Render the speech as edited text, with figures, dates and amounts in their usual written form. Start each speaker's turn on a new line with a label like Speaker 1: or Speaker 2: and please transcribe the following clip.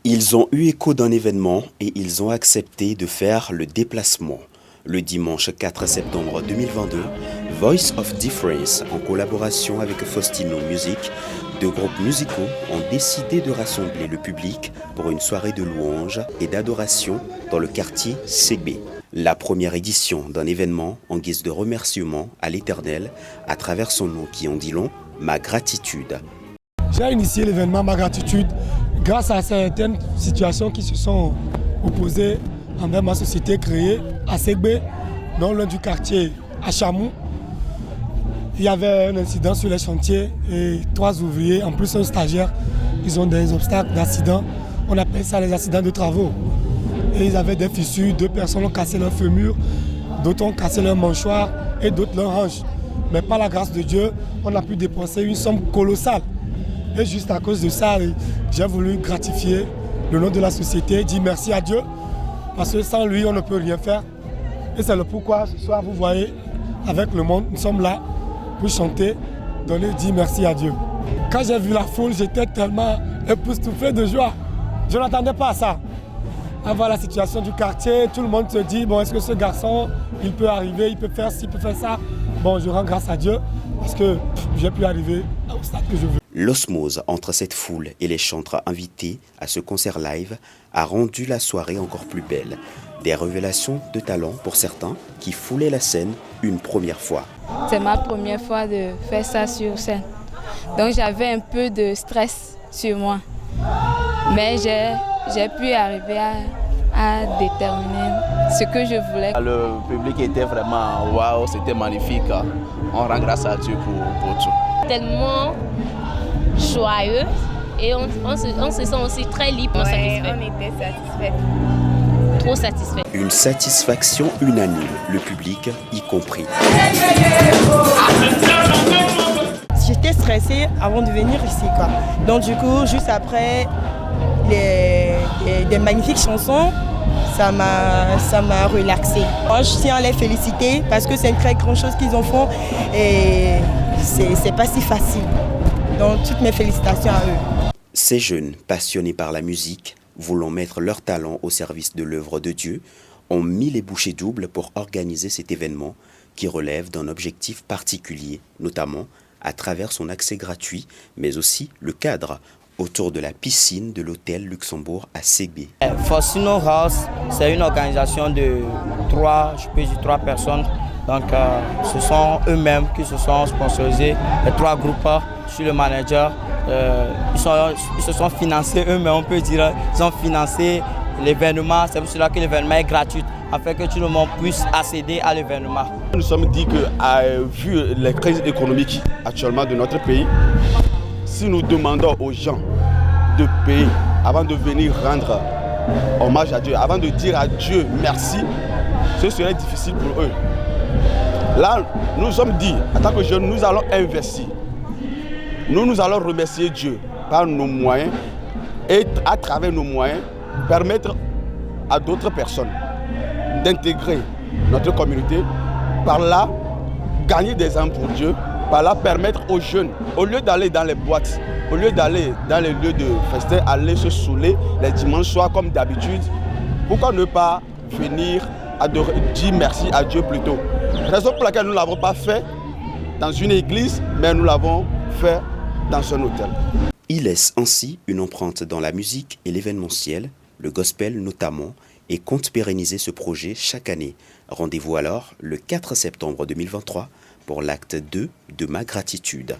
Speaker 1: Ils ont eu écho d'un événement et ils ont accepté de faire le déplacement. Le dimanche 4 septembre 2022, Voice of Difference, en collaboration avec Faustino Music, deux groupes musicaux ont décidé de rassembler le public pour une soirée de louanges et d'adoration dans le quartier CB. La première édition d'un événement en guise de remerciement à l'Éternel à travers son nom qui en dit long, Ma Gratitude.
Speaker 2: J'ai initié l'événement Ma Gratitude grâce à certaines situations qui se sont opposées envers ma société créée à Ségbé, dans l'un du quartier à Chamou. Il y avait un incident sur les chantiers et 3 ouvriers, en plus un stagiaire, ils ont des obstacles d'accident. On appelle ça les accidents de travaux. Et ils avaient des fissures, 2 personnes ont cassé leur fémur, d'autres ont cassé leur mâchoire et d'autres leur hanche. Mais par la grâce de Dieu, on a pu dépenser une somme colossale. Et juste à cause de ça, j'ai voulu gratifier le nom de la société, dire merci à Dieu, parce que sans lui, on ne peut rien faire. Et c'est le pourquoi ce soir, vous voyez, avec le monde, nous sommes là pour chanter, dire merci à Dieu. Quand j'ai vu la foule, j'étais tellement époustouflé de joie. Je n'attendais pas à ça. Avant la situation du quartier, tout le monde se dit, bon, est-ce que ce garçon, il peut arriver, il peut faire ci, il peut faire ça. Bon, je rends grâce à Dieu parce que j'ai pu arriver au stade que je veux.
Speaker 1: L'osmose entre cette foule et les chantres invités à ce concert live a rendu la soirée encore plus belle. Des révélations de talent pour certains qui foulaient la scène une première fois.
Speaker 3: C'est ma première fois de faire ça sur scène. Donc j'avais un peu de stress sur moi. Mais j'ai pu arriver à déterminer ce que je voulais.
Speaker 4: Le public était vraiment waouh, c'était magnifique. On rend grâce à Dieu pour tout.
Speaker 5: Tellement joyeux et on se sent aussi très libre, satisfait.
Speaker 3: On était satisfaits.
Speaker 5: Trop satisfait.
Speaker 1: Une satisfaction unanime, le public y compris.
Speaker 6: J'étais stressée avant de venir ici, quoi. Donc du coup, juste après des magnifiques chansons, ça m'a relaxée. Moi, je tiens à les féliciter parce que c'est une très grande chose qu'ils en font et c'est pas si facile. Donc toutes mes félicitations à eux.
Speaker 1: Ces jeunes, passionnés par la musique, voulant mettre leur talent au service de l'œuvre de Dieu, ont mis les bouchées doubles pour organiser cet événement qui relève d'un objectif particulier, notamment à travers son accès gratuit, mais aussi le cadre autour de la piscine de l'hôtel Luxembourg à Ségbé.
Speaker 7: Faustino House, c'est une organisation de 3 personnes. Donc ce sont eux-mêmes qui se sont sponsorisés, les 3 groupes. Je suis le manager. Ils se sont financés eux-mêmes, on peut dire. Ils ont financé l'événement. C'est pour cela que l'événement est gratuit, afin que tout le monde puisse accéder à l'événement.
Speaker 8: Nous sommes dit que, vu les crises économiques actuellement de notre pays, si nous demandons aux gens de payer avant de venir rendre hommage à Dieu, avant de dire à Dieu merci, ce serait difficile pour eux. Là, nous nous sommes dit, en tant que jeunes, nous allons investir. Nous allons remercier Dieu par nos moyens et à travers nos moyens, permettre à d'autres personnes d'intégrer notre communauté, par là, gagner des âmes pour Dieu, par là, permettre aux jeunes, au lieu d'aller dans les boîtes, au lieu d'aller dans les lieux de festin, aller se saouler les dimanches soirs comme d'habitude, pourquoi ne pas venir adorer, dire merci à Dieu plutôt. Raison pour laquelle nous ne l'avons pas fait dans une église, mais nous l'avons fait dans un hôtel.
Speaker 1: Il laisse ainsi une empreinte dans la musique et l'événementiel, le gospel notamment, et compte pérenniser ce projet chaque année. Rendez-vous alors le 4 septembre 2023 pour l'acte 2 de Ma Gratitude.